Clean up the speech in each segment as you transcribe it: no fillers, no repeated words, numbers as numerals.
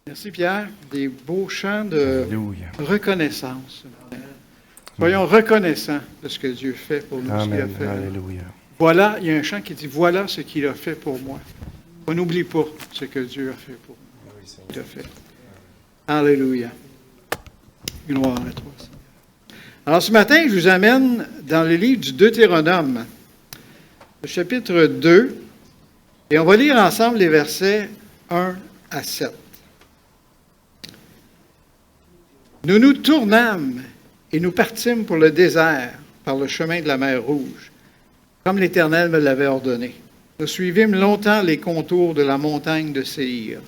Merci Pierre. Des beaux chants de Alléluia. reconnaissance. Soyons reconnaissants de ce que Dieu fait pour nous, ce qu'il a Amen. fait. Alléluia. Voilà, il y a un chant qui dit « Voilà ce qu'il a fait pour moi ». On n'oublie pas ce que Dieu a fait pour nous. Il a fait. Alléluia. Gloire à toi, Seigneur. Alors ce matin, je vous amène dans le livre du Deutéronome, le chapitre 2, et on va lire ensemble les versets 1 à 7. Nous nous tournâmes et nous partîmes pour le désert par le chemin de la mer Rouge, comme l'Éternel me l'avait ordonné. Nous suivîmes longtemps les contours de la montagne de Séhir.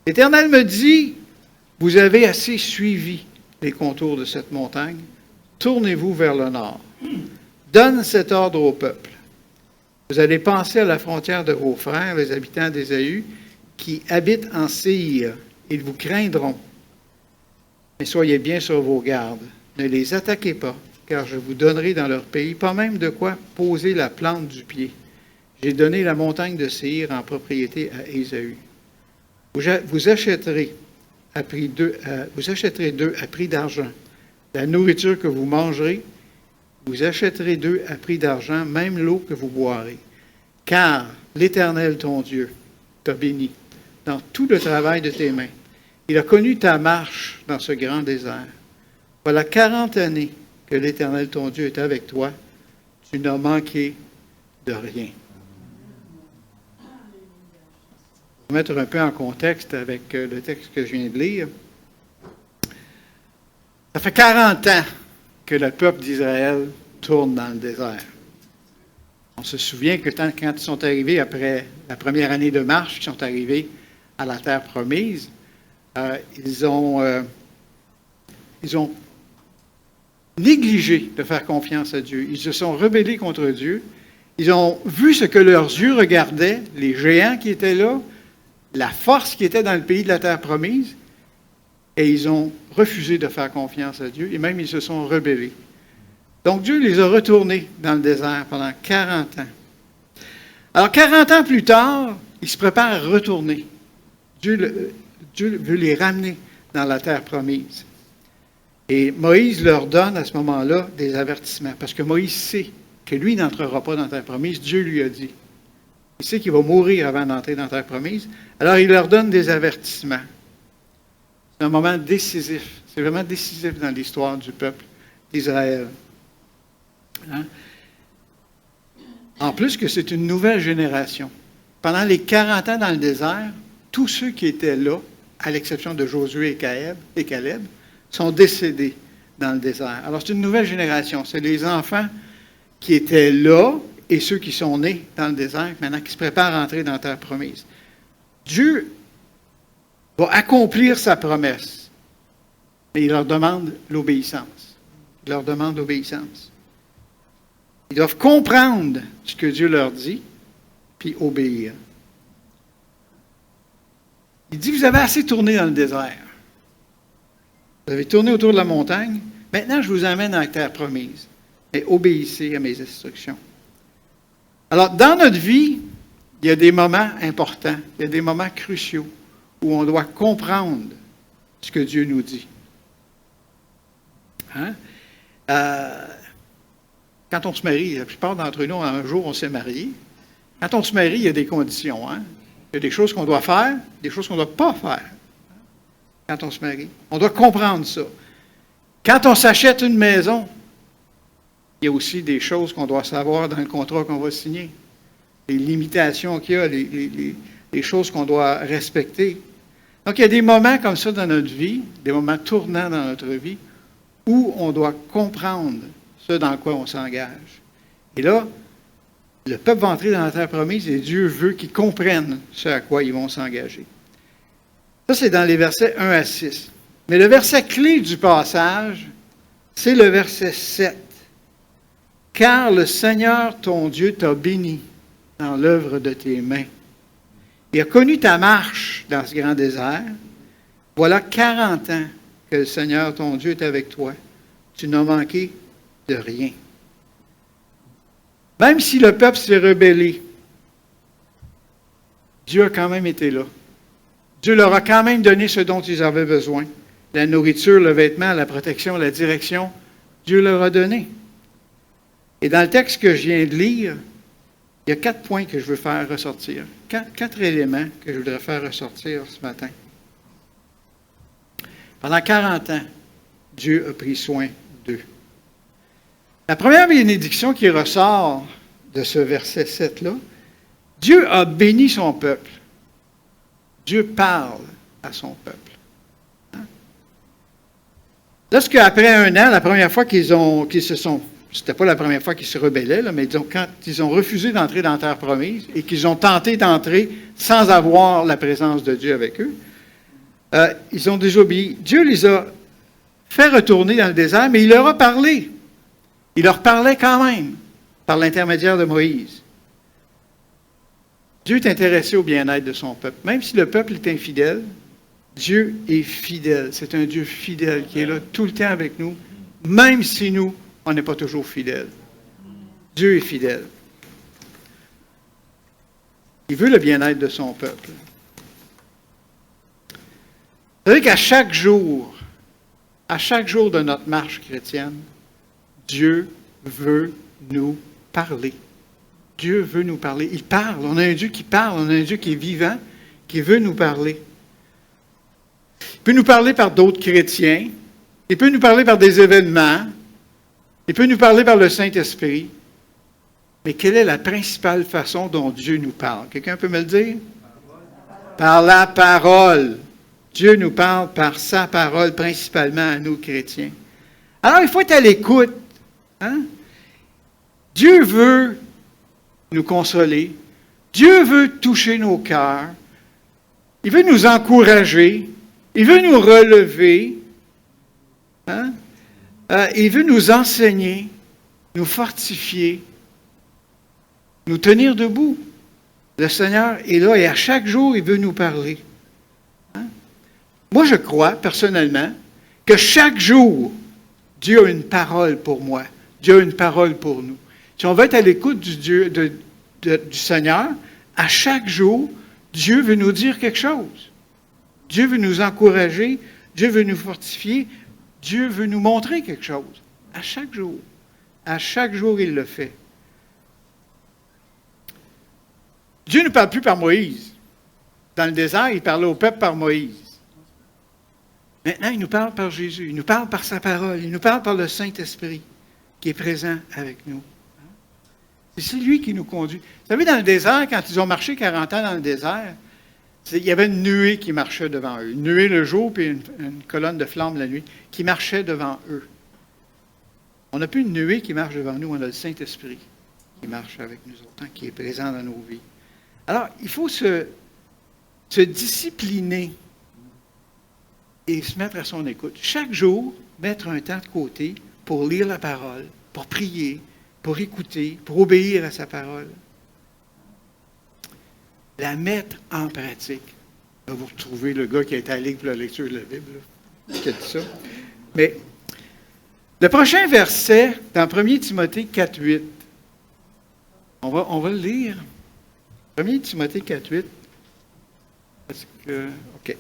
L'Éternel me dit, « Vous avez assez suivi les contours de cette montagne, tournez-vous vers le nord. Donne cet ordre au peuple. Vous allez penser à la frontière de vos frères, les habitants d'Ésaü, qui habitent en Séhir. Ils vous craindront. Mais soyez bien sur vos gardes. Ne les attaquez pas, car je vous donnerai dans leur pays pas même de quoi poser la plante du pied. J'ai donné la montagne de Séhir en propriété à Ésaü. Vous achèterez d'eux à prix d'argent la nourriture que vous mangerez. Vous achèterez d'eux à prix d'argent même l'eau que vous boirez. Car l'Éternel, ton Dieu, t'a béni dans tout le travail de tes mains. Il a connu ta marche dans ce grand désert. Voilà 40 années que l'Éternel, ton Dieu, est avec toi. Tu n'as manqué de rien. Je vais mettre un peu en contexte avec le texte que je viens de lire. Ça fait 40 ans que le peuple d'Israël tourne dans le désert. On se souvient que quand ils sont arrivés après la première année de marche, ils sont arrivés à la terre promise, ils ont négligé de faire confiance à Dieu. Ils se sont rebellés contre Dieu. Ils ont vu ce que leurs yeux regardaient, les géants qui étaient là, la force qui était dans le pays de la terre promise, et ils ont refusé de faire confiance à Dieu, et même ils se sont rebellés. Donc Dieu les a retournés dans le désert pendant 40 ans. Alors 40 ans plus tard, ils se préparent à retourner. Dieu veut les ramener dans la terre promise. Et Moïse leur donne à ce moment-là des avertissements, parce que Moïse sait que lui n'entrera pas dans la terre promise. Dieu lui a dit. Il sait qu'il va mourir avant d'entrer dans la terre promise. Alors il leur donne des avertissements. C'est un moment décisif. C'est vraiment décisif dans l'histoire du peuple d'Israël. Hein? En plus que c'est une nouvelle génération. Pendant les 40 ans dans le désert, tous ceux qui étaient là, à l'exception de Josué et Caleb, sont décédés dans le désert. Alors c'est une nouvelle génération. C'est les enfants qui étaient là et ceux qui sont nés dans le désert, maintenant qui se préparent à entrer dans la terre promise. Dieu va accomplir sa promesse. Et il leur demande l'obéissance. Il leur demande l'obéissance. Ils doivent comprendre ce que Dieu leur dit, puis obéir. Il dit, vous avez assez tourné dans le désert. Vous avez tourné autour de la montagne. Maintenant, je vous emmène dans la terre promise. Mais obéissez à mes instructions. Alors, dans notre vie, il y a des moments importants, il y a des moments cruciaux où on doit comprendre ce que Dieu nous dit. Hein? Quand on se marie, la plupart d'entre nous, un jour, on s'est marié. Quand on se marie, il y a des conditions. Hein? Il y a des choses qu'on doit faire, des choses qu'on ne doit pas faire quand on se marie. On doit comprendre ça. Quand on s'achète une maison, il y a aussi des choses qu'on doit savoir dans le contrat qu'on va signer. Les limitations qu'il y a, les choses qu'on doit respecter. Donc, il y a des moments comme ça dans notre vie, des moments tournants dans notre vie, où on doit comprendre ce dans quoi on s'engage. Et là, le peuple va entrer dans la terre promise et Dieu veut qu'ils comprennent ce à quoi ils vont s'engager. Ça, c'est dans les versets 1 à 6. Mais le verset clé du passage, c'est le verset 7. « Car le Seigneur, ton Dieu, t'a béni dans l'œuvre de tes mains. Il a connu ta marche dans ce grand désert. Voilà 40 ans que le Seigneur, ton Dieu, est avec toi. Tu n'as manqué de rien. » Même si le peuple s'est rebellé, Dieu a quand même été là. Dieu leur a quand même donné ce dont ils avaient besoin. La nourriture, le vêtement, la protection, la direction, Dieu leur a donné. Et dans le texte que je viens de lire, il y a 4 points que je veux faire ressortir. 4 éléments que je voudrais faire ressortir ce matin. Pendant 40 ans, Dieu a pris soin d'eux. La première bénédiction qui ressort de ce verset 7-là, Dieu a béni son peuple. Dieu parle à son peuple. Hein? Lorsque, après 1 an, la première fois qu'ils se sont... C'était pas la première fois qu'ils se rebellaient, là, mais disons, quand ils ont refusé d'entrer dans la terre promise et qu'ils ont tenté d'entrer sans avoir la présence de Dieu avec eux, ils ont désobéi. Dieu les a fait retourner dans le désert, mais il leur a parlé. Il leur parlait quand même par l'intermédiaire de Moïse. Dieu est intéressé au bien-être de son peuple. Même si le peuple est infidèle, Dieu est fidèle. C'est un Dieu fidèle qui est là tout le temps avec nous, même si nous, on n'est pas toujours fidèles. Dieu est fidèle. Il veut le bien-être de son peuple. Vous savez qu'à chaque jour de notre marche chrétienne, Dieu veut nous parler. Dieu veut nous parler. Il parle. On a un Dieu qui parle. On a un Dieu qui est vivant, qui veut nous parler. Il peut nous parler par d'autres chrétiens. Il peut nous parler par des événements. Il peut nous parler par le Saint-Esprit. Mais quelle est la principale façon dont Dieu nous parle? Quelqu'un peut me le dire? Par la parole. Dieu nous parle par sa parole, principalement à nous, chrétiens. Alors, il faut être à l'écoute. Hein? Dieu veut nous consoler. Dieu veut toucher nos cœurs. Il veut nous encourager. Il veut nous relever. Hein? Il veut nous enseigner, nous fortifier, nous tenir debout. Le Seigneur est là et à chaque jour, il veut nous parler. Hein? Moi, je crois, personnellement, que chaque jour, Dieu a une parole pour moi. Dieu a une parole pour nous. Si on veut être à l'écoute du Seigneur, à chaque jour, Dieu veut nous dire quelque chose. Dieu veut nous encourager, Dieu veut nous fortifier, Dieu veut nous montrer quelque chose. À chaque jour. À chaque jour, il le fait. Dieu ne parle plus par Moïse. Dans le désert, il parlait au peuple par Moïse. Maintenant, il nous parle par Jésus. Il nous parle par sa parole. Il nous parle par le Saint-Esprit qui est présent avec nous. C'est lui qui nous conduit. Vous savez, dans le désert, quand ils ont marché 40 ans dans le désert, il y avait une nuée qui marchait devant eux. Une nuée le jour, puis une colonne de flammes la nuit, qui marchait devant eux. On n'a plus une nuée qui marche devant nous, on a le Saint-Esprit qui marche avec nous autres, qui est présent dans nos vies. Alors, il faut se discipliner et se mettre à son écoute. Chaque jour, mettre un temps de côté pour lire la parole, pour prier, pour écouter, pour obéir à sa parole. La mettre en pratique. Là, vous retrouvez le gars qui a été à la Ligue pour la lecture de la Bible, là, qui a dit ça. Mais le prochain verset, dans 1 Timothée 4,8, on va le lire. 1 Timothée 4,8. Parce que, OK.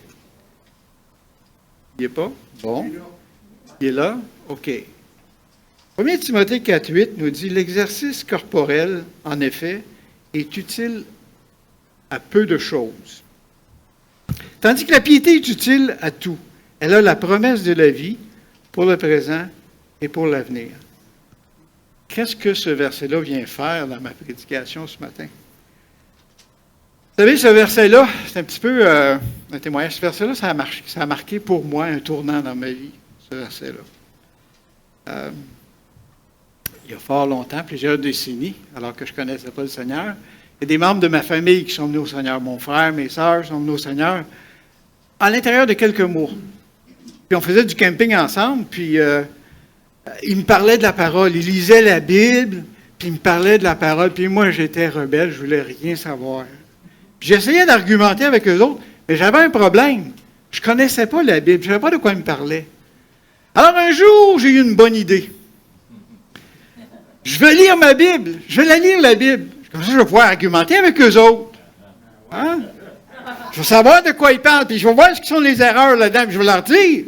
Il n'est pas? Bon. Il est là? OK. 1 Timothée 4,8 nous dit « L'exercice corporel, en effet, est utile à peu de choses. Tandis que la piété est utile à tout. Elle a la promesse de la vie pour le présent et pour l'avenir. » Qu'est-ce que ce verset-là vient faire dans ma prédication ce matin? Vous savez, ce verset-là, c'est un petit peu un témoignage. Ce verset-là, ça a marqué pour moi un tournant dans ma vie, ce verset-là. Il y a fort longtemps, plusieurs décennies, alors que je ne connaissais pas le Seigneur, il y a des membres de ma famille qui sont venus au Seigneur. Mon frère, mes sœurs sont venus au Seigneur à l'intérieur de quelques mois. Puis on faisait du camping ensemble, puis il me parlait de la parole. Il lisait la Bible, puis il me parlait de la parole. Puis moi, j'étais rebelle, je ne voulais rien savoir. Puis j'essayais d'argumenter avec eux autres, mais j'avais un problème. Je ne connaissais pas la Bible, je ne savais pas de quoi il me parlait. Alors un jour, j'ai eu une bonne idée. Je vais lire ma Bible, je vais la lire, la Bible. Comme ça, je vais pouvoir argumenter avec eux autres. Hein? Je veux savoir de quoi il parle, puis je vais voir ce qui sont les erreurs là-dedans, puis je vais leur dire.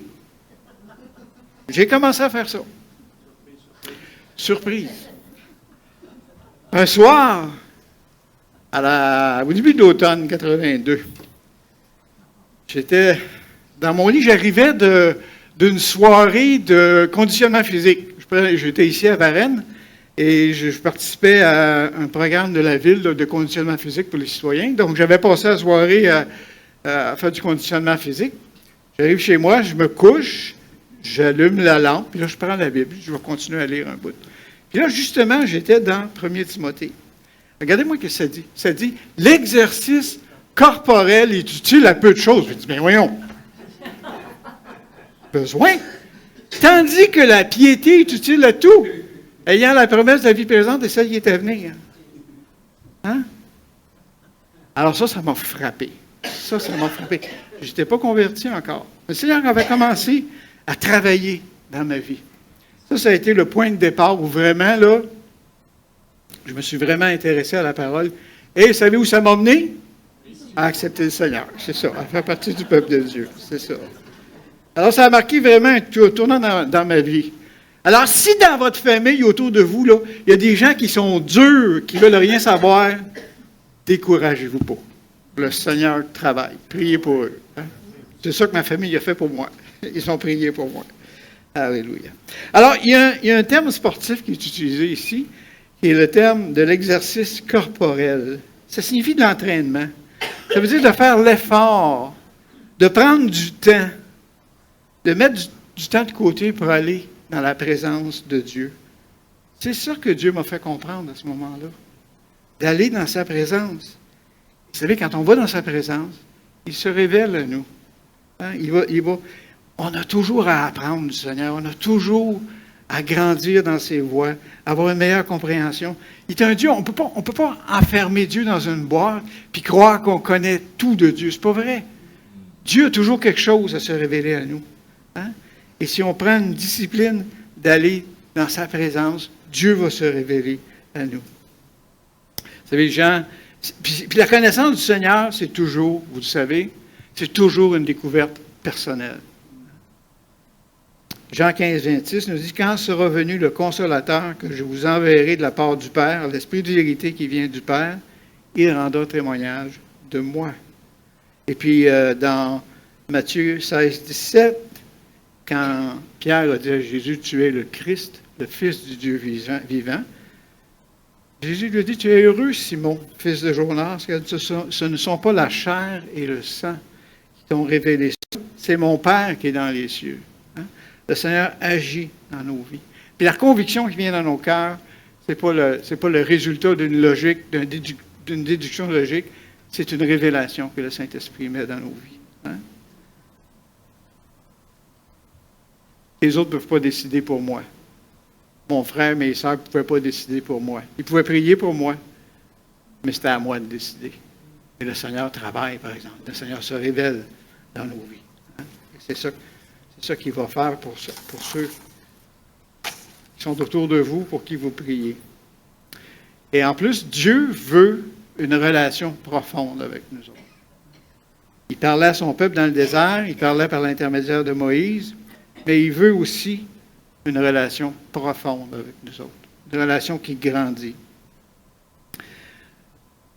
J'ai commencé à faire ça. Surprise. Un soir, au début de l'automne 82, j'étais dans mon lit, j'arrivais d'une soirée de conditionnement physique. J'étais ici à Varennes et je participais à un programme de la ville de conditionnement physique pour les citoyens. Donc, j'avais passé la soirée à faire du conditionnement physique. J'arrive chez moi, je me couche, j'allume la lampe, puis là, je prends la Bible, je vais continuer à lire un bout. Puis là, justement, j'étais dans 1er Timothée. Regardez-moi ce que ça dit. Ça dit « L'exercice corporel est utile à peu de choses. » Je dis « Bien, voyons. Besoin. Tandis que la piété est utile à tout, ayant la promesse de la vie présente et celle qui est à venir. » Hein? Alors ça m'a frappé. Ça m'a frappé. Je n'étais pas converti encore. Le Seigneur avait commencé à travailler dans ma vie. Ça a été le point de départ où vraiment, là, je me suis vraiment intéressé à la parole. Et savez où ça m'a mené? À accepter le Seigneur. C'est ça, à faire partie du peuple de Dieu. C'est ça. Alors, ça a marqué vraiment un tournant dans ma vie. Alors, si dans votre famille, autour de vous, là, il y a des gens qui sont durs, qui ne veulent rien savoir, découragez-vous pas. Le Seigneur travaille. Priez pour eux. Hein? C'est ça que ma famille a fait pour moi. Ils ont prié pour moi. Alléluia. Alors, il y a un terme sportif qui est utilisé ici, qui est le terme de l'exercice corporel. Ça signifie de l'entraînement. Ça veut dire de faire l'effort, de prendre du temps, de mettre du temps de côté pour aller dans la présence de Dieu. C'est ça que Dieu m'a fait comprendre à ce moment-là. D'aller dans sa présence. Vous savez, quand on va dans sa présence, il se révèle à nous. Hein? On a toujours à apprendre du Seigneur. On a toujours à grandir dans ses voies, avoir une meilleure compréhension. Il est un Dieu, on ne peut pas enfermer Dieu dans une boîte puis croire qu'on connaît tout de Dieu. C'est pas vrai. Dieu a toujours quelque chose à se révéler à nous. Hein? Et si on prend une discipline d'aller dans sa présence, Dieu va se révéler à nous. Vous savez, Jean, puis la connaissance du Seigneur, c'est toujours, vous le savez, c'est toujours une découverte personnelle. Jean 15, 26 nous dit « Quand sera venu le Consolateur que je vous enverrai de la part du Père, l'Esprit de vérité qui vient du Père, il rendra témoignage de moi. » Et puis, dans Matthieu 16, 17, quand Pierre a dit à Jésus « Tu es le Christ, le Fils du Dieu vivant », Jésus lui a dit « Tu es heureux, Simon, fils de Jonas, car ce ne sont pas la chair et le sang qui t'ont révélé ça, c'est mon Père qui est dans les cieux. » Le Seigneur agit dans nos vies. Puis la conviction qui vient dans nos cœurs, ce n'est pas le résultat d'une logique, d'une déduction logique, c'est une révélation que le Saint-Esprit met dans nos vies. Hein? Les autres ne peuvent pas décider pour moi. Mon frère, mes sœurs ne pouvaient pas décider pour moi. Ils pouvaient prier pour moi, mais c'était à moi de décider. Et le Seigneur travaille, par exemple. Le Seigneur se révèle dans nos vies. Hein? C'est ça qu'il va faire pour ceux qui sont autour de vous, pour qui vous priez. Et en plus, Dieu veut une relation profonde avec nous autres. Il parlait à son peuple dans le désert, il parlait par l'intermédiaire de Moïse, mais il veut aussi une relation profonde avec nous autres, une relation qui grandit.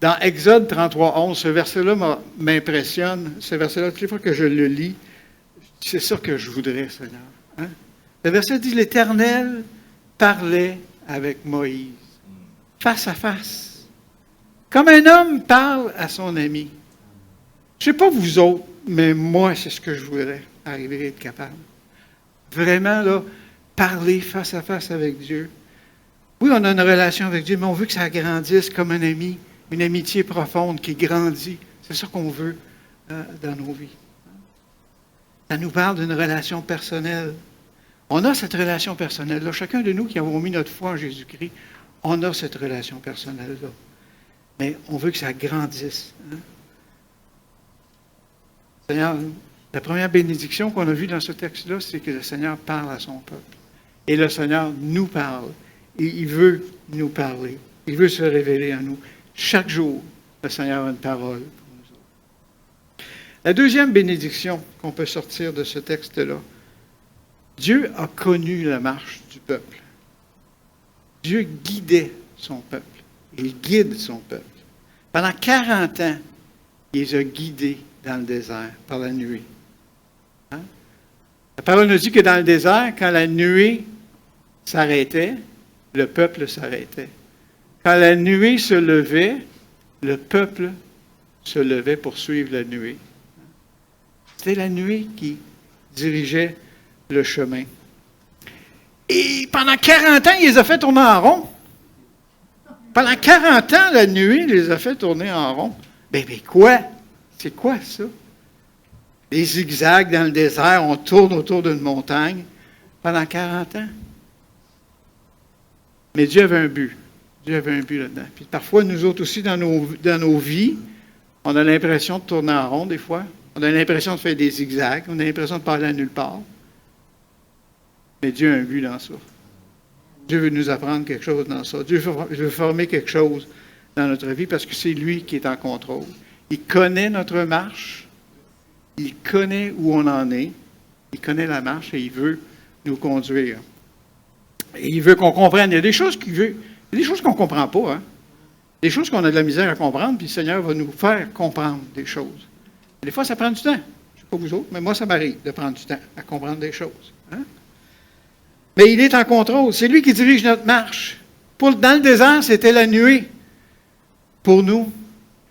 Dans Exode 33, 11, ce verset-là m'impressionne. Ce verset-là, toutes les fois que je le lis, c'est ça que je voudrais, Seigneur. Hein? Le verset dit, l'Éternel parlait avec Moïse, face à face, comme un homme parle à son ami. Je ne sais pas vous autres, mais moi, c'est ce que je voudrais arriver à être capable. Vraiment, là, parler face à face avec Dieu. Oui, on a une relation avec Dieu, mais on veut que ça grandisse comme un ami, une amitié profonde qui grandit. C'est ça qu'on veut dans nos vies. Ça nous parle d'une relation personnelle. On a cette relation personnelle-là. Chacun de nous qui avons mis notre foi en Jésus-Christ, on a cette relation personnelle-là. Mais on veut que ça grandisse. Hein? Seigneur, la première bénédiction qu'on a vue dans ce texte-là, c'est que le Seigneur parle à son peuple. Et le Seigneur nous parle. Et il veut nous parler. Il veut se révéler à nous. Chaque jour, le Seigneur a une parole pour nous autres. La deuxième bénédiction qu'on peut sortir de ce texte-là, Dieu a connu la marche du peuple. Dieu guidait son peuple. Il guide son peuple. Pendant 40 ans, il les a guidés dans le désert par la nuée. Hein? La parole nous dit que dans le désert, quand la nuée s'arrêtait, le peuple s'arrêtait. Quand la nuée se levait, le peuple se levait pour suivre la nuée. C'était la nuée qui dirigeait le chemin. Et pendant 40 ans, il les a fait tourner en rond. Pendant 40 ans, la nuée les a fait tourner en rond. Mais quoi? C'est quoi ça? Les zigzags dans le désert, on tourne autour d'une montagne pendant 40 ans. Mais Dieu avait un but. Dieu avait un but là-dedans. Puis parfois, nous autres aussi, dans nos vies, on a l'impression de tourner en rond des fois. On a l'impression de faire des zigzags. On a l'impression de parler à nulle part. Mais Dieu a un but dans ça. Dieu veut nous apprendre quelque chose dans ça. Dieu veut former quelque chose dans notre vie parce que c'est lui qui est en contrôle. Il connaît notre marche. Il connaît où on en est. Il connaît la marche et il veut nous conduire. Et il veut qu'on comprenne. Il y a des choses qu'il veut. Il y a des choses qu'on ne comprend pas. Hein? Des choses qu'on a de la misère à comprendre, puis le Seigneur va nous faire comprendre des choses. Et des fois, ça prend du temps. Je ne sais pas vous autres, mais moi, ça m'arrive de prendre du temps à comprendre des choses. Hein? Mais il est en contrôle. C'est lui qui dirige notre marche. Dans le désert, c'était la nuée. Pour nous,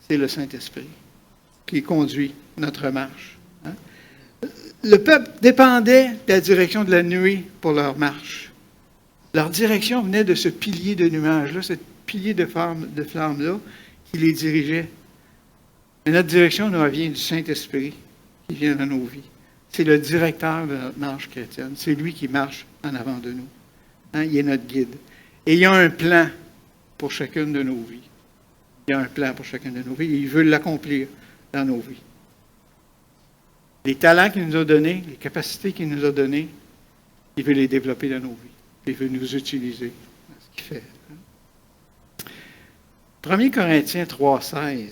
c'est le Saint-Esprit qui conduit notre marche. Hein? Le peuple dépendait de la direction de la nuée pour leur marche. Leur direction venait de ce pilier de nuages-là, ce pilier de flammes-là qui les dirigeait. Mais notre direction nous vient du Saint-Esprit qui vient dans nos vies. C'est le directeur de notre marche chrétienne. C'est lui qui marche en avant de nous. Hein? Il est notre guide. Et il y a un plan pour chacune de nos vies. Il y a un plan pour chacune de nos vies et il veut l'accomplir dans nos vies. Les talents qu'il nous a donnés, les capacités qu'il nous a données, il veut les développer dans nos vies. Il veut nous utiliser dans ce qu'il fait. 1 Corinthiens 3,16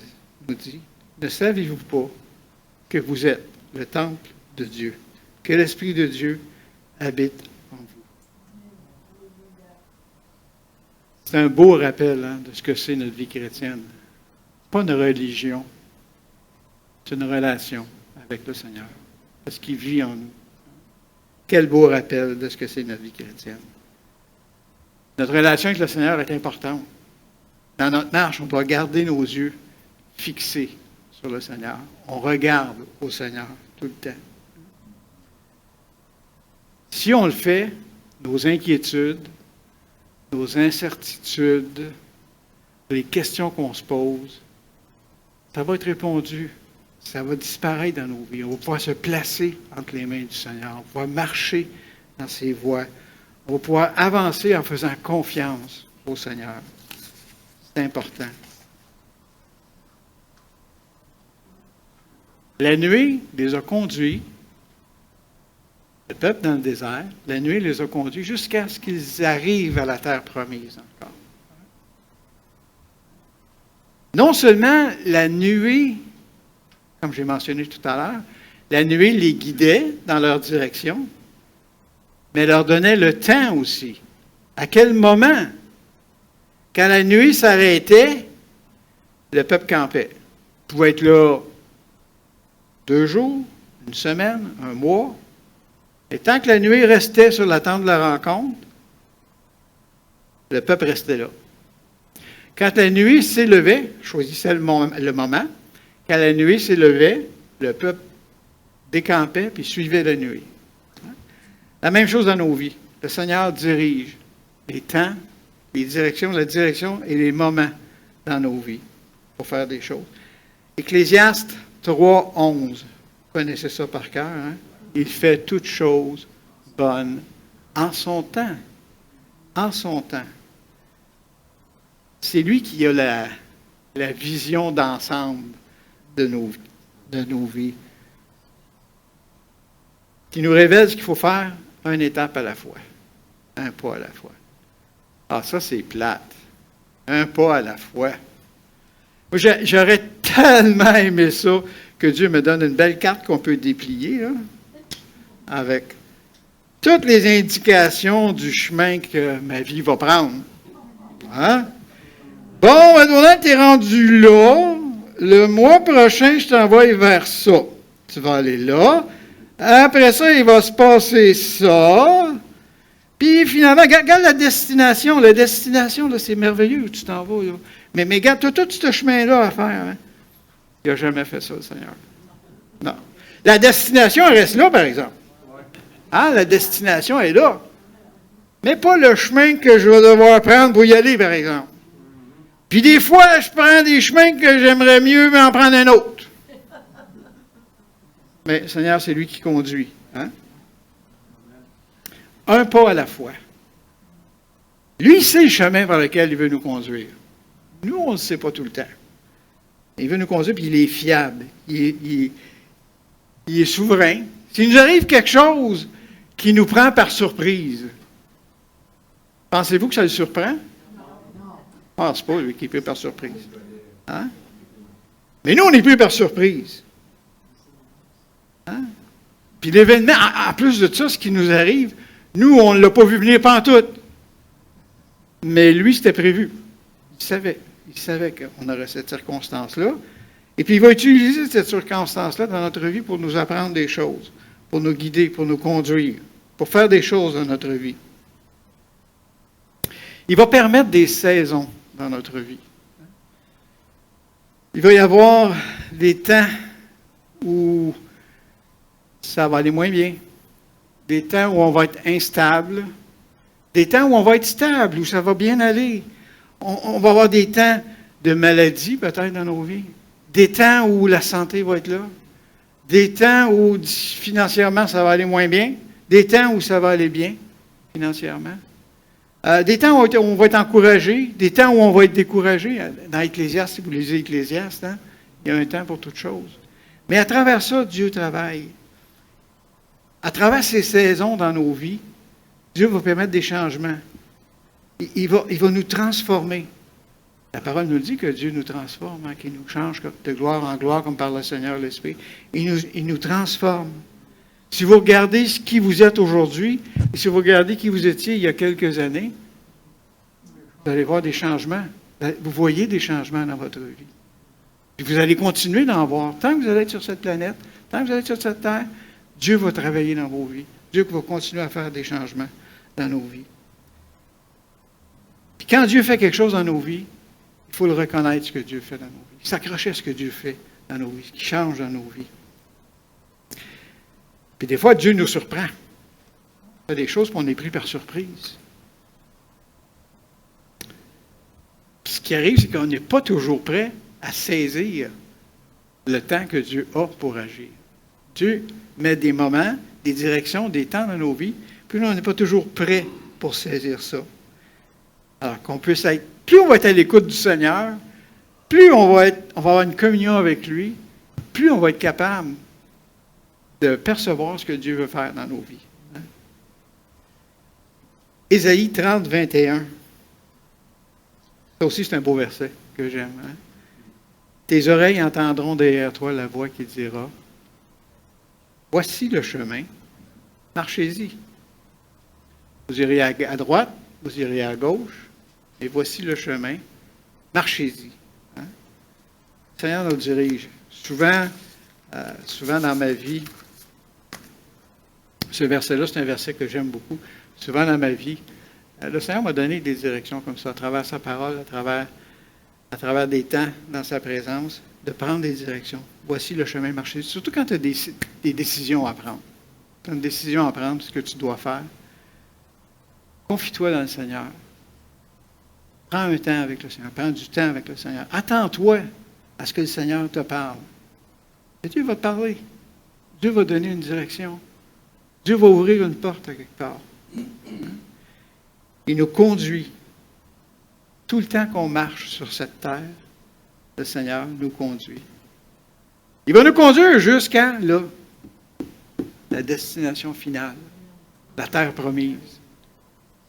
nous dit, « Ne savez-vous pas que vous êtes le temple de Dieu, que l'Esprit de Dieu habite en vous. » C'est un beau rappel de ce que c'est notre vie chrétienne. Pas une religion, c'est une relation avec le Seigneur, parce qu'il vit en nous. Quel beau rappel de ce que c'est notre vie chrétienne. Notre relation avec le Seigneur est importante. Dans notre marche, on doit garder nos yeux fixés sur le Seigneur. On regarde au Seigneur tout le temps. Si on le fait, nos inquiétudes, nos incertitudes, les questions qu'on se pose, ça va être répondu. Ça va disparaître dans nos vies. On va pouvoir se placer entre les mains du Seigneur. On va pouvoir marcher dans ses voies. On va pouvoir avancer en faisant confiance au Seigneur. C'est important. La nuée les a conduits, le peuple dans le désert, la nuée les a conduits jusqu'à ce qu'ils arrivent à la terre promise encore. Non seulement la nuée, comme j'ai mentionné tout à l'heure, la nuée les guidait dans leur direction, mais leur donnait le temps aussi. À quel moment? Quand la nuée s'arrêtait, le peuple campait. Il pouvait être là 2 jours, 1 semaine, 1 mois. Et tant que la nuée restait sur la tente de la rencontre, le peuple restait là. Quand la nuée s'élevait, choisissait le moment, quand la nuée s'élevait, le peuple décampait puis suivait la nuée. La même chose dans nos vies. Le Seigneur dirige les temps, les directions, la direction et les moments dans nos vies pour faire des choses. Ecclésiaste 3,11. Vous connaissez ça par cœur, hein? Il fait toutes choses bonnes en son temps. En son temps. C'est lui qui a la vision d'ensemble de nos vies. Qui nous révèle ce qu'il faut faire une étape à la fois. Un pas à la fois. Ah, ça, c'est plate. Un pas à la fois. J'aurais tellement aimé ça que Dieu me donne une belle carte qu'on peut déplier, là, avec toutes les indications du chemin que ma vie va prendre. Hein? Bon, maintenant, tu es rendu là. Le mois prochain, je t'envoie vers ça. Tu vas aller là. Après ça, il va se passer ça. Puis finalement, regarde la destination. La destination, là, c'est merveilleux où tu t'en vas. Là. Mais regarde, tu as tout ce chemin-là à faire. Hein? Il n'a jamais fait ça, le Seigneur. Non. La destination, elle reste là, par exemple. Hein? La destination est là. Mais pas le chemin que je vais devoir prendre pour y aller, par exemple. Puis des fois, je prends des chemins que j'aimerais mieux en prendre un autre. Mais le Seigneur, c'est lui qui conduit. Hein? Un pas à la fois. Lui, il sait le chemin par lequel il veut nous conduire. Nous, on ne le sait pas tout le temps. Il veut nous conduire, puis il est fiable. Il est souverain. S'il nous arrive quelque chose qui nous prend par surprise, pensez-vous que ça le surprend? Ah, c'est pas lui qui est pris par surprise. Hein? Mais nous, on est pris par surprise. Hein? Puis l'événement, en plus de ça, ce qui nous arrive, nous, on ne l'a pas vu venir pantoute. Mais lui, c'était prévu. Il savait. Il savait qu'on aurait cette circonstance-là. Et puis, il va utiliser cette circonstance-là dans notre vie pour nous apprendre des choses, pour nous guider, pour nous conduire, pour faire des choses dans notre vie. Il va permettre des saisons dans notre vie. Il va y avoir des temps où ça va aller moins bien, des temps où on va être instable, des temps où on va être stable, où ça va bien aller. On va avoir des temps de maladie peut-être dans nos vies, des temps où la santé va être là, des temps où financièrement ça va aller moins bien, des temps où ça va aller bien financièrement. Des temps où on va être encouragé, des temps où on va être découragé. Dans Ecclésiaste, si vous lisez Ecclésiaste, hein, il y a un temps pour toute chose. Mais à travers ça, Dieu travaille. À travers ces saisons dans nos vies, Dieu va permettre des changements. Il va nous transformer. La parole nous dit que Dieu nous transforme, hein, qu'il nous change de gloire en gloire, comme par le Seigneur l'Esprit. Il nous transforme. Si vous regardez qui vous êtes aujourd'hui, et si vous regardez qui vous étiez il y a quelques années, vous allez voir des changements. Vous voyez des changements dans votre vie. Puis vous allez continuer d'en voir. Tant que vous allez être sur cette planète, tant que vous allez être sur cette terre, Dieu va travailler dans vos vies. Dieu va continuer à faire des changements dans nos vies. Puis quand Dieu fait quelque chose dans nos vies, il faut le reconnaître ce que Dieu fait dans nos vies. S'accrocher à ce que Dieu fait dans nos vies, ce qui change dans nos vies. Puis des fois, Dieu nous surprend. Il fait des choses qu'on est pris par surprise. Puis ce qui arrive, c'est qu'on n'est pas toujours prêt à saisir le temps que Dieu a pour agir. Dieu met des moments, des directions, des temps dans nos vies, puis là, on n'est pas toujours prêt pour saisir ça. Alors qu'on puisse être, plus on va être à l'écoute du Seigneur, plus on va avoir une communion avec lui, plus on va être capable de percevoir ce que Dieu veut faire dans nos vies. Hein? Ésaïe 30, 21. Ça aussi, c'est un beau verset que j'aime. Hein? Tes oreilles entendront derrière toi la voix qui dira, voici le chemin, marchez-y. Vous irez à droite, vous irez à gauche, et voici le chemin, marchez-y. Hein? Le Seigneur nous dirige. Souvent dans ma vie, ce verset-là, c'est un verset que j'aime beaucoup. Souvent dans ma vie, le Seigneur m'a donné des directions comme ça, à travers sa parole, à travers des temps dans sa présence, de prendre des directions. Voici le chemin marché. Surtout quand tu as des décisions à prendre. Tu as une décision à prendre, ce que tu dois faire. Confie-toi dans le Seigneur. Prends un temps avec le Seigneur. Prends du temps avec le Seigneur. Attends-toi à ce que le Seigneur te parle. Et Dieu va te parler. Dieu va donner une direction. Dieu va ouvrir une porte à quelque part. Il nous conduit. Tout le temps qu'on marche sur cette terre, le Seigneur nous conduit. Il va nous conduire jusqu'à là, la destination finale, la terre promise,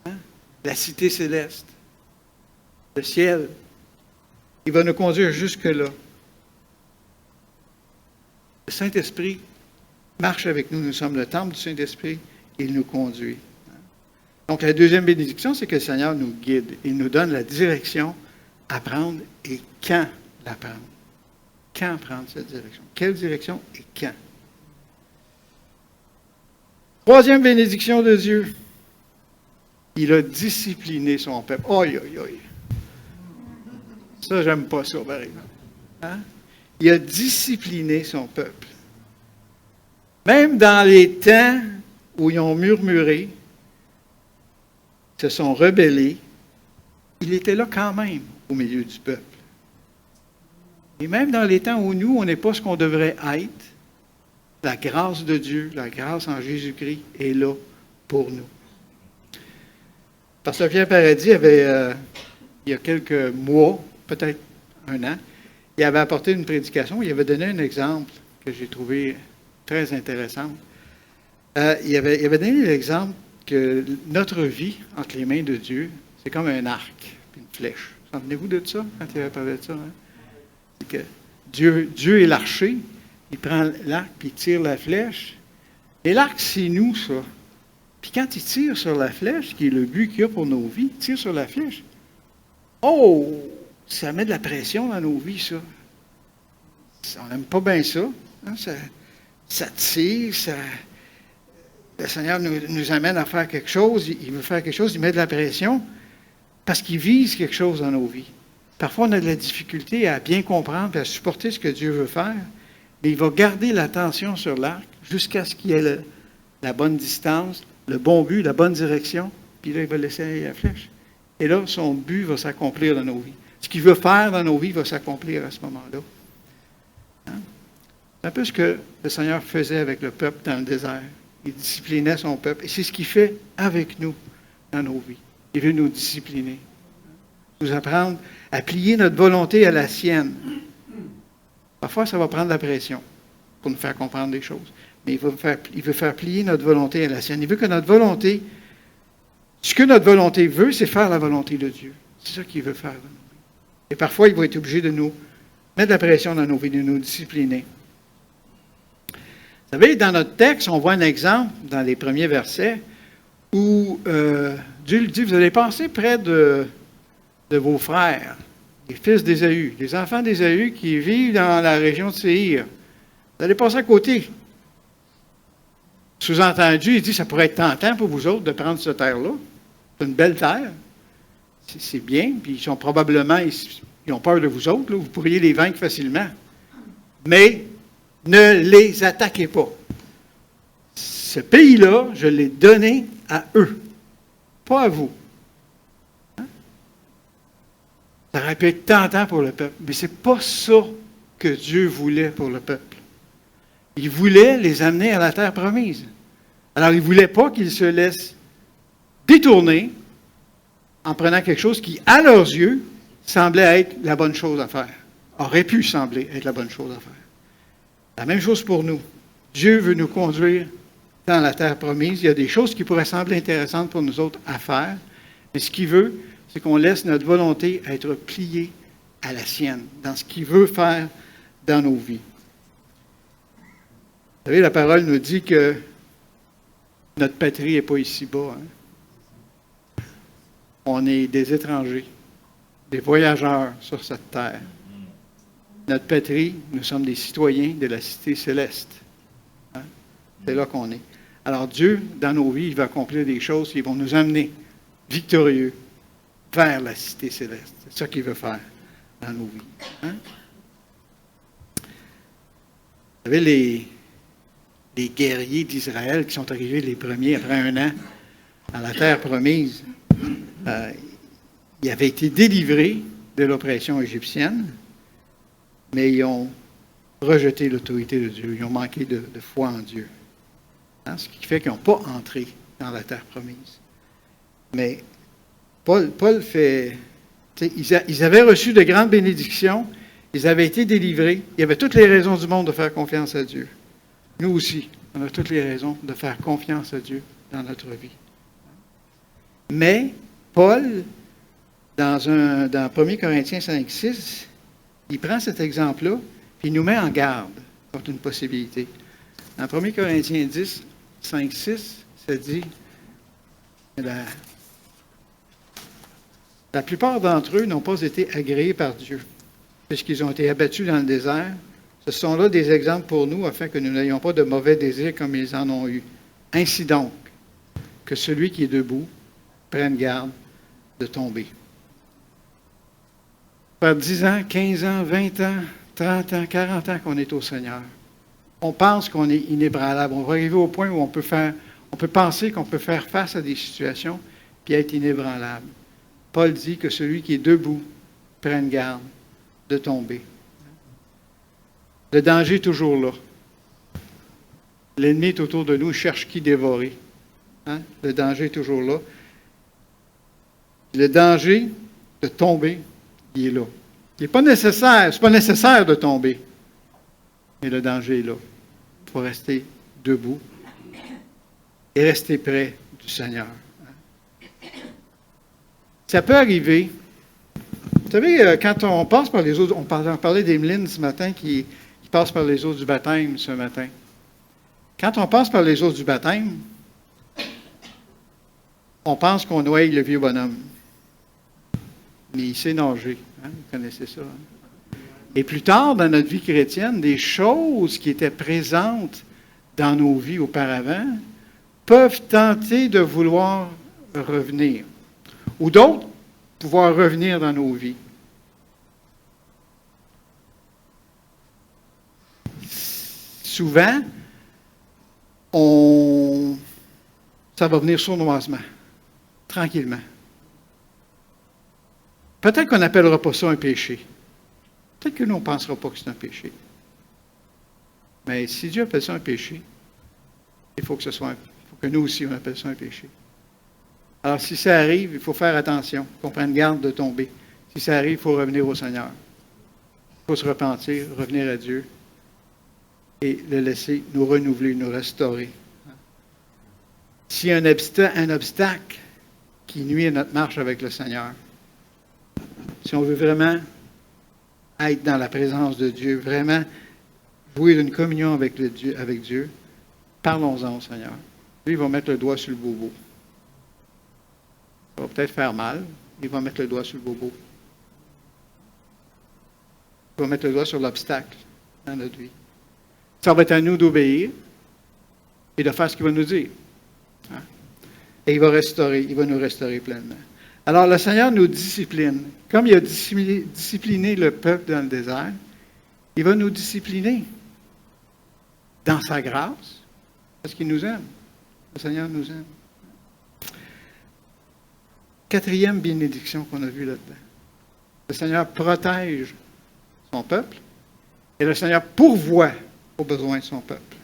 hein? La cité céleste, le ciel. Il va nous conduire jusque-là. Le Saint-Esprit marche avec nous. Nous sommes le temple du Saint-Esprit. Il nous conduit. Donc, la deuxième bénédiction, c'est que le Seigneur nous guide. Il nous donne la direction à prendre et quand la prendre. Quand prendre cette direction? Quelle direction et quand? Troisième bénédiction de Dieu. Il a discipliné son peuple. Aïe, aïe, aïe. Ça, j'aime pas ça, par exemple. Hein? Il a discipliné son peuple. Même dans les temps où ils ont murmuré, se sont rebellés, il était là quand même au milieu du peuple. Et même dans les temps où nous, on n'est pas ce qu'on devrait être, la grâce de Dieu, la grâce en Jésus-Christ est là pour nous. Pasteur Pierre Paradis avait, il y a quelques mois, peut-être un an, il avait apporté une prédication, il avait donné un exemple que j'ai trouvé très intéressant. Il avait donné l'exemple que notre vie entre les mains de Dieu, c'est comme un arc et une flèche. Vous en souvenez-vous de ça, quand il avait parlé de ça? Hein? C'est que Dieu est l'archer, il prend l'arc puis il tire la flèche. Et l'arc, c'est nous, ça. Puis quand il tire sur la flèche, qui est le but qu'il y a pour nos vies, il tire sur la flèche. Oh! Ça met de la pression dans nos vies, ça. On n'aime pas bien ça. Hein? Ça tire, le Seigneur nous amène à faire quelque chose, il veut faire quelque chose, il met de la pression parce qu'il vise quelque chose dans nos vies. Parfois, on a de la difficulté à bien comprendre et à supporter ce que Dieu veut faire, mais il va garder l'attention sur l'arc jusqu'à ce qu'il y ait la bonne distance, le bon but, la bonne direction, puis là, il va laisser aller la flèche. Et là, son but va s'accomplir dans nos vies. Ce qu'il veut faire dans nos vies va s'accomplir à ce moment-là. Hein? C'est un peu ce que le Seigneur faisait avec le peuple dans le désert. Il disciplinait son peuple. Et c'est ce qu'il fait avec nous dans nos vies. Il veut nous discipliner. Nous apprendre à plier notre volonté à la sienne. Parfois, ça va prendre de la pression pour nous faire comprendre des choses. Mais il veut faire plier notre volonté à la sienne. Il veut que notre volonté, ce que notre volonté veut, c'est faire la volonté de Dieu. C'est ça qu'il veut faire dans nos vies. Et parfois, il va être obligé de nous mettre de la pression dans nos vies, de nous discipliner. Vous savez, dans notre texte, on voit un exemple dans les premiers versets où Dieu lui dit, vous allez passer près de vos frères, les fils d'Ésaü, les enfants d'Ésaü qui vivent dans la région de Séhir. Vous allez passer à côté. Sous-entendu, il dit, ça pourrait être tentant pour vous autres de prendre cette terre-là. C'est une belle terre. C'est bien, puis ils sont probablement, ils ont peur de vous autres, là. Vous pourriez les vaincre facilement. Mais ne les attaquez pas. Ce pays-là, je l'ai donné à eux, pas à vous. Hein? Ça aurait pu être tentant pour le peuple, mais ce n'est pas ça que Dieu voulait pour le peuple. Il voulait les amener à la terre promise. Alors, il ne voulait pas qu'ils se laissent détourner en prenant quelque chose qui, à leurs yeux, semblait être la bonne chose à faire. Aurait pu sembler être la bonne chose à faire. La même chose pour nous. Dieu veut nous conduire dans la terre promise. Il y a des choses qui pourraient sembler intéressantes pour nous autres à faire, mais ce qu'il veut, c'est qu'on laisse notre volonté être pliée à la sienne, dans ce qu'il veut faire dans nos vies. Vous savez, la parole nous dit que notre patrie n'est pas ici-bas. Hein? On est des étrangers, des voyageurs sur cette terre. Notre patrie, nous sommes des citoyens de la cité céleste. Hein? C'est là qu'on est. Alors Dieu, dans nos vies, il va accomplir des choses qui vont nous amener victorieux vers la cité céleste. C'est ça qu'il veut faire dans nos vies. Hein? Vous savez, les guerriers d'Israël qui sont arrivés les premiers après un an dans la terre promise, ils avaient été délivrés de l'oppression égyptienne, mais ils ont rejeté l'autorité de Dieu. Ils ont manqué de foi en Dieu. Hein? Ce qui fait qu'ils n'ont pas entré dans la terre promise. Mais Paul fait... Ils avaient reçu de grandes bénédictions. Ils avaient été délivrés. Il y avait toutes les raisons du monde de faire confiance à Dieu. Nous aussi, on a toutes les raisons de faire confiance à Dieu dans notre vie. Mais Paul, dans 1 Corinthiens 5, 6, il prend cet exemple-là, puis il nous met en garde. contre une possibilité. Dans 1 Corinthiens 10, 5, 6, ça dit la plupart d'entre eux n'ont pas été agréés par Dieu, puisqu'ils ont été abattus dans le désert. Ce sont là des exemples pour nous, afin que nous n'ayons pas de mauvais désirs comme ils en ont eu. Ainsi donc, que celui qui est debout prenne garde de tomber. Ça fait 10 ans, 15 ans, 20 ans, 30 ans, 40 ans qu'on est au Seigneur. On pense qu'on est inébranlable. On va arriver au point où on peut penser qu'on peut faire face à des situations puis être inébranlable. Paul dit que celui qui est debout prenne garde de tomber. Le danger est toujours là. L'ennemi est autour de nous, il cherche qui dévorer. Hein? Le danger est toujours là. Le danger de tomber, il est là. Il n'est pas nécessaire, c'est pas nécessaire de tomber. Mais le danger est là. Il faut rester debout et rester près du Seigneur. Ça peut arriver. Vous savez, quand on passe par les eaux, on parlait d'Emeline ce matin qui passe par les eaux du baptême ce matin. Quand on passe par les eaux du baptême, on pense qu'on noie le vieux bonhomme. Mais il sait nager. Hein? Vous connaissez ça. Hein? Et plus tard, dans notre vie chrétienne, des choses qui étaient présentes dans nos vies auparavant peuvent tenter de vouloir revenir. Ou d'autres, pouvoir revenir dans nos vies. Souvent, ça va venir sournoisement, tranquillement. Peut-être qu'on n'appellera pas ça un péché. Peut-être que nous, on ne pensera pas que c'est un péché. Mais si Dieu appelle ça un péché, il faut que nous aussi, on appelle ça un péché. Alors, si ça arrive, il faut faire attention, qu'on prenne garde de tomber. Si ça arrive, il faut revenir au Seigneur. Il faut se repentir, revenir à Dieu et le laisser nous renouveler, nous restaurer. S'il y a un obstacle qui nuit à notre marche avec le Seigneur, si on veut vraiment être dans la présence de Dieu, vraiment jouer d'une communion avec Dieu, parlons-en au Seigneur. Lui, il va mettre le doigt sur le bobo. Ça va peut-être faire mal, il va mettre le doigt sur le bobo. Il va mettre le doigt sur l'obstacle dans notre vie. Ça va être à nous d'obéir et de faire ce qu'il va nous dire. Hein? Et il va nous restaurer pleinement. Alors, le Seigneur nous discipline. Comme il a discipliné le peuple dans le désert, il va nous discipliner dans sa grâce, parce qu'il nous aime. Le Seigneur nous aime. 4e bénédiction qu'on a vue là-dedans. Le Seigneur protège son peuple et le Seigneur pourvoit aux besoins de son peuple.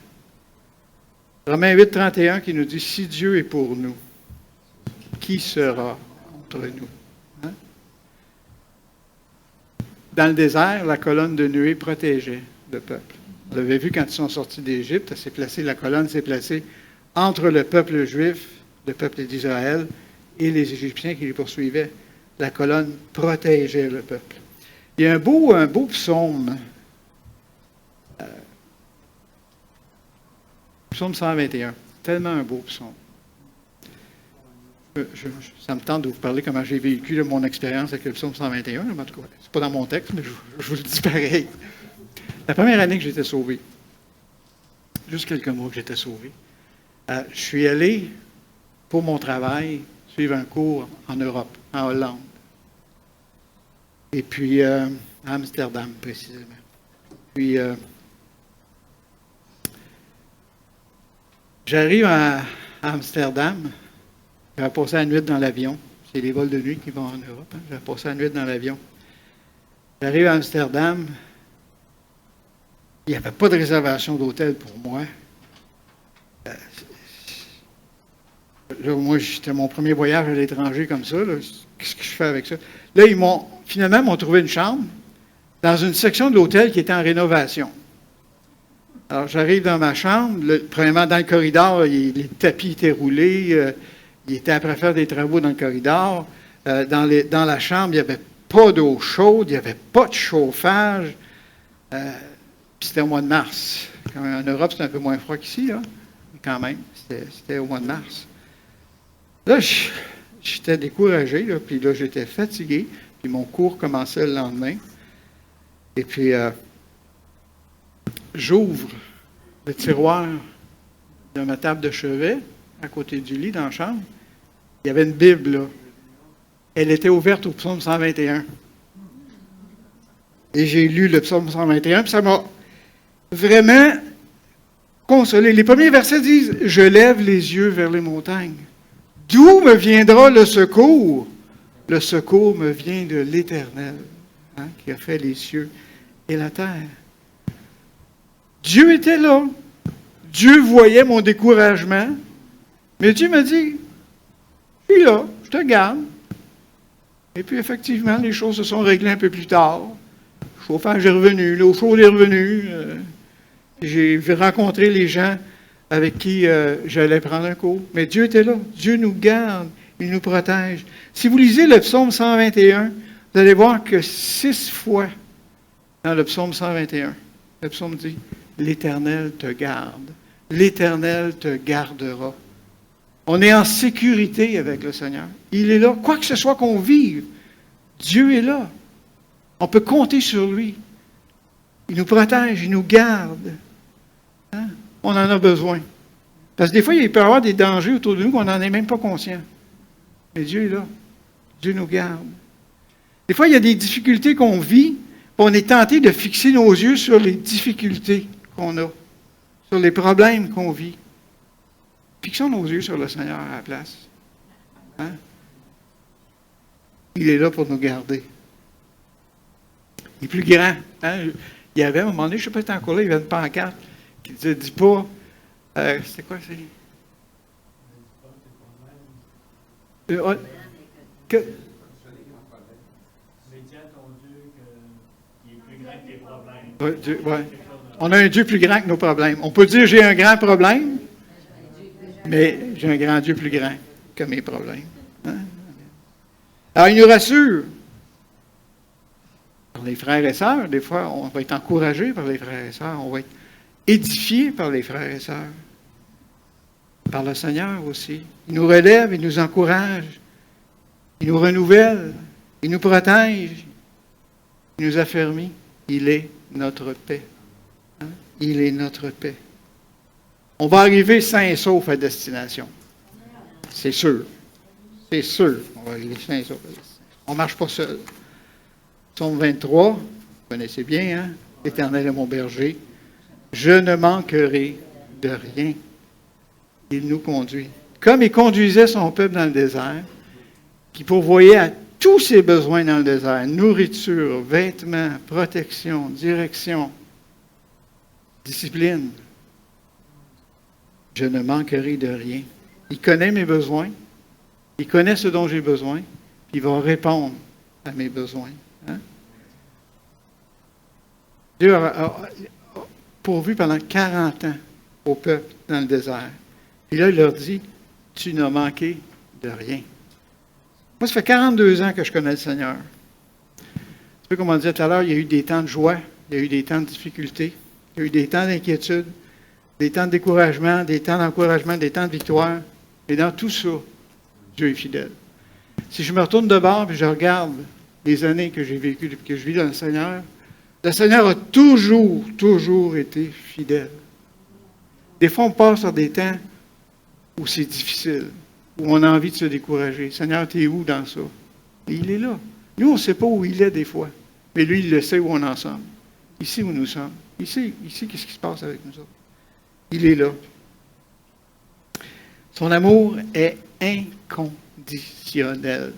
Romains 8, 31 qui nous dit « Si Dieu est pour nous, qui sera entre nous? Hein? » Dans le désert, la colonne de nuée protégeait le peuple. On l'avait vu quand ils sont sortis d'Égypte, la colonne s'est placée entre le peuple juif, le peuple d'Israël, et les Égyptiens qui les poursuivaient. La colonne protégeait le peuple. Il y a un beau psaume, psaume 121, tellement un beau psaume. Ça me tente de vous parler comment j'ai vécu mon expérience avec le psaume 121. En tout cas, c'est pas dans mon texte, mais je vous le dis pareil. La première année que j'étais sauvé, juste quelques mois que j'étais sauvé, je suis allé pour mon travail suivre un cours en Europe, en Hollande. Et puis, à Amsterdam, précisément. Puis, j'arrive à Amsterdam. J'avais passé la nuit dans l'avion. C'est les vols de nuit qui vont en Europe. Hein. J'avais passé la nuit dans l'avion. J'arrive à Amsterdam. Il n'y avait pas de réservation d'hôtel pour moi. Là, moi, c'était mon premier voyage à l'étranger comme ça. Là. Qu'est-ce que je fais avec ça? Là, finalement, ils m'ont trouvé une chambre dans une section de l'hôtel qui était en rénovation. Alors, j'arrive dans ma chambre. Premièrement, dans le corridor, les tapis étaient roulés. Il était après faire des travaux dans le corridor. Dans la chambre, il n'y avait pas d'eau chaude. Il n'y avait pas de chauffage. Puis c'était au mois de mars. En Europe, c'est un peu moins froid qu'ici, là. Mais quand même, c'était au mois de mars. Là, j'étais découragé, là, puis là, j'étais fatigué. Puis mon cours commençait le lendemain. Et puis, j'ouvre le tiroir de ma table de chevet, à côté du lit, dans la chambre. Il y avait une Bible, là. Elle était ouverte au psaume 121. Et j'ai lu le psaume 121, puis ça m'a vraiment consolé. Les premiers versets disent « Je lève les yeux vers les montagnes. D'où me viendra le secours? Le secours me vient de l'Éternel, hein, qui a fait les cieux et la terre. » Dieu était là. Dieu voyait mon découragement. Mais Dieu m'a dit « Je suis là, je te garde. » Et puis, effectivement, les choses se sont réglées un peu plus tard. Le chauffage est revenu, l'eau chaude est revenue. J'ai rencontré les gens avec qui j'allais prendre un cours. Mais Dieu était là. Dieu nous garde, il nous protège. Si vous lisez le psaume 121, vous allez voir que 6 fois dans le psaume 121, le psaume dit « L'Éternel te garde. L'Éternel te gardera. » On est en sécurité avec le Seigneur. Il est là. Quoi que ce soit qu'on vive, Dieu est là. On peut compter sur lui. Il nous protège, il nous garde. Hein? On en a besoin. Parce que des fois, il peut y avoir des dangers autour de nous qu'on n'en est même pas conscient. Mais Dieu est là. Dieu nous garde. Des fois, il y a des difficultés qu'on vit, puis on est tenté de fixer nos yeux sur les difficultés qu'on a, sur les problèmes qu'on vit. Fixons nos yeux sur le Seigneur à la place. Hein? Il est là pour nous garder. Il est plus grand. Hein? Il y avait, à un moment donné, je ne sais pas si c'était encore là, il y avait une pancarte qui disait « Dis pas... c'était quoi, c'est... Que... Ouais. On a un Dieu plus grand que nos problèmes. On peut dire « J'ai un grand problème », mais j'ai un grand Dieu plus grand que mes problèmes. Hein? Alors, il nous rassure. Par les frères et sœurs, des fois, on va être encouragé par les frères et sœurs. On va être édifié par les frères et sœurs. Par le Seigneur aussi. Il nous relève, il nous encourage. Il nous renouvelle. Il nous protège. Il nous affermit. Il est notre paix. Hein? Il est notre paix. On va arriver sains et saufs à destination. C'est sûr. C'est sûr qu'on va arriver sains et saufs à destination. On ne marche pas seul. Psaume 23, vous connaissez bien, hein? L'Éternel est mon berger. Je ne manquerai de rien. Il nous conduit. Comme il conduisait son peuple dans le désert, qui pourvoyait à tous ses besoins dans le désert, nourriture, vêtements, protection, direction, discipline. Je ne manquerai de rien. Il connaît mes besoins. Il connaît ce dont j'ai besoin. Puis il va répondre à mes besoins. Hein? Dieu a pourvu pendant 40 ans au peuple dans le désert. Puis là, il leur dit, tu n'as manqué de rien. Moi, ça fait 42 ans que je connais le Seigneur. Un peu comme on disait tout à l'heure, il y a eu des temps de joie, il y a eu des temps de difficulté, il y a eu des temps d'inquiétude, des temps de découragement, des temps d'encouragement, des temps de victoire. Et dans tout ça, Dieu est fidèle. Si je me retourne de bord et je regarde les années que j'ai vécues, que je vis dans le Seigneur a toujours été fidèle. Des fois, on passe sur des temps où c'est difficile, où on a envie de se décourager. Seigneur, t'es où dans ça? Et il est là. Nous, on ne sait pas où il est des fois, mais lui, il le sait où on en sommes. Ici où nous sommes. Ici, qu'est-ce qui se passe avec nous autres? Il est là. Son amour est inconditionnel.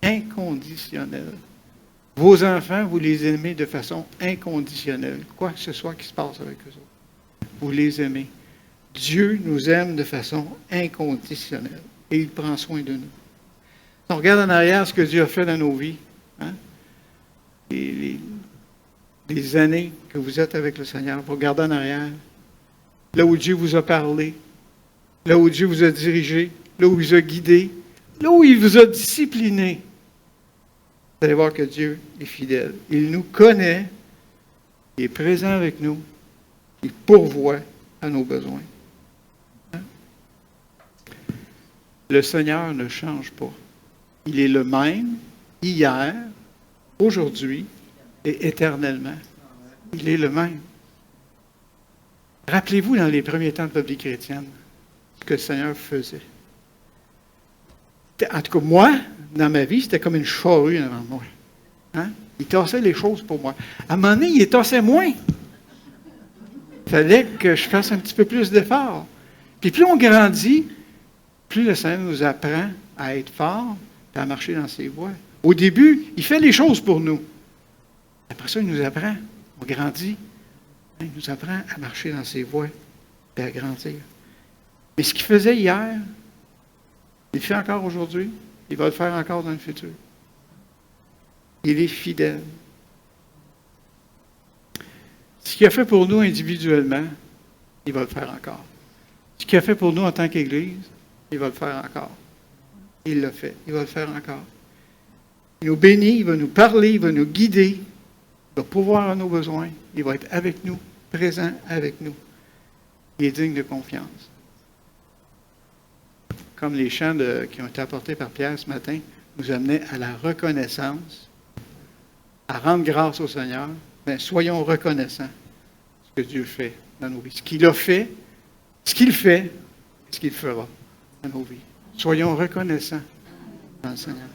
Inconditionnel. Vos enfants, vous les aimez de façon inconditionnelle. Quoi que ce soit qui se passe avec eux autres. Vous les aimez. Dieu nous aime de façon inconditionnelle. Et il prend soin de nous. Si on regarde en arrière ce que Dieu a fait dans nos vies, hein, les années que vous êtes avec le Seigneur, vous regardez en arrière, là où Dieu vous a parlé, là où Dieu vous a dirigé, là où il vous a guidé, là où il vous a discipliné, vous allez voir que Dieu est fidèle. Il nous connaît, Il est présent avec nous. Il pourvoit à nos besoins. Hein? Le Seigneur ne change pas. Il est le même hier, aujourd'hui et éternellement. Il est le même. Rappelez-vous dans les premiers temps de la vie chrétienne ce que le Seigneur faisait. En tout cas, moi, dans ma vie, c'était comme une charrue devant moi. Hein? Il tassait les choses pour moi. À un moment donné, il les tassait moins. Il fallait que je fasse un petit peu plus d'efforts. Puis plus on grandit, plus le Seigneur nous apprend à être fort et à marcher dans ses voies. Au début, il fait les choses pour nous. Après ça, il nous apprend. On grandit. Il nous apprend à marcher dans ses voies et à grandir. Mais ce qu'il faisait hier, il le fait encore aujourd'hui. Il va le faire encore dans le futur. Il est fidèle. Ce qu'il a fait pour nous individuellement, il va le faire encore. Ce qu'il a fait pour nous en tant qu'Église, il va le faire encore. Il l'a fait. Il va le faire encore. Il nous bénit, il va nous parler, il va nous guider, il va pourvoir à nos besoins, il va être avec nous, présent avec nous. Il est digne de confiance. Comme les chants qui ont été apportés par Pierre ce matin nous amenaient à la reconnaissance, à rendre grâce au Seigneur, bien, soyons reconnaissants de ce que Dieu fait dans nos vies. Ce qu'il a fait, ce qu'il fait, et ce qu'il fera dans nos vies. Soyons reconnaissants dans le Seigneur.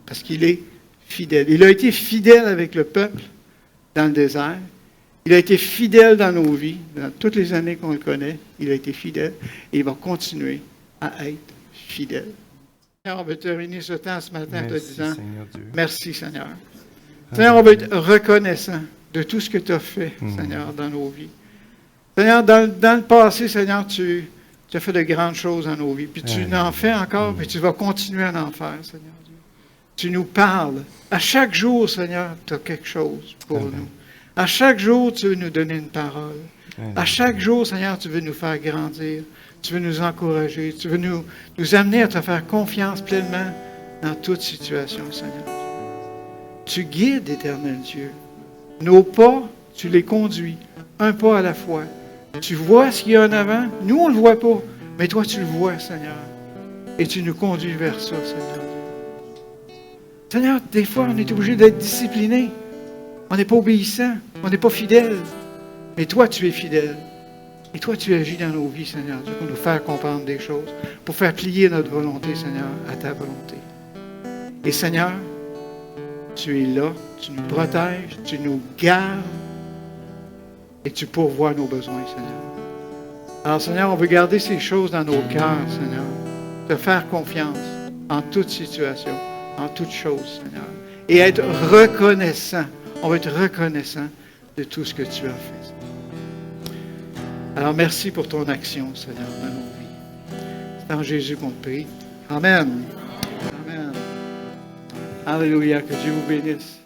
Parce qu'il est fidèle. Il a été fidèle avec le peuple dans le désert. Il a été fidèle dans nos vies, dans toutes les années qu'on le connaît. Il a été fidèle et il va continuer à être fidèle. Seigneur, on veut terminer ce temps ce matin en te disant merci, Seigneur. Seigneur, on veut être reconnaissant de tout ce que tu as fait, Seigneur, dans nos vies. Seigneur, dans le passé, Seigneur, tu as fait de grandes choses dans nos vies. Puis tu en fais encore, puis tu vas continuer à en faire, Seigneur. Tu nous parles. À chaque jour, Seigneur, tu as quelque chose pour nous. À chaque jour, tu veux nous donner une parole. À chaque jour, Seigneur, tu veux nous faire grandir. Tu veux nous encourager. Tu veux nous amener à te faire confiance pleinement dans toute situation, Seigneur. Tu guides, éternel Dieu. Nos pas, tu les conduis, un pas à la fois. Tu vois ce qu'il y a en avant. Nous, on ne le voit pas. Mais toi, tu le vois, Seigneur. Et tu nous conduis vers ça, Seigneur. Seigneur, des fois, on est obligé d'être discipliné. On n'est pas obéissant. On n'est pas fidèle. Mais toi, tu es fidèle. Et toi, tu agis dans nos vies, Seigneur Dieu, pour nous faire comprendre des choses, pour faire plier notre volonté, Seigneur, à ta volonté. Et Seigneur, tu es là, tu nous protèges, tu nous gardes et tu pourvois nos besoins, Seigneur. Alors, Seigneur, on veut garder ces choses dans nos cœurs, Seigneur. Te faire confiance en toute situation, en toute chose, Seigneur. Et être reconnaissant. On veut être reconnaissant de tout ce que tu as fait, Seigneur. Alors, merci pour ton action, Seigneur, dans nos vies. C'est en Jésus qu'on te prie. Amen. Amen. Alléluia. Que Dieu vous bénisse.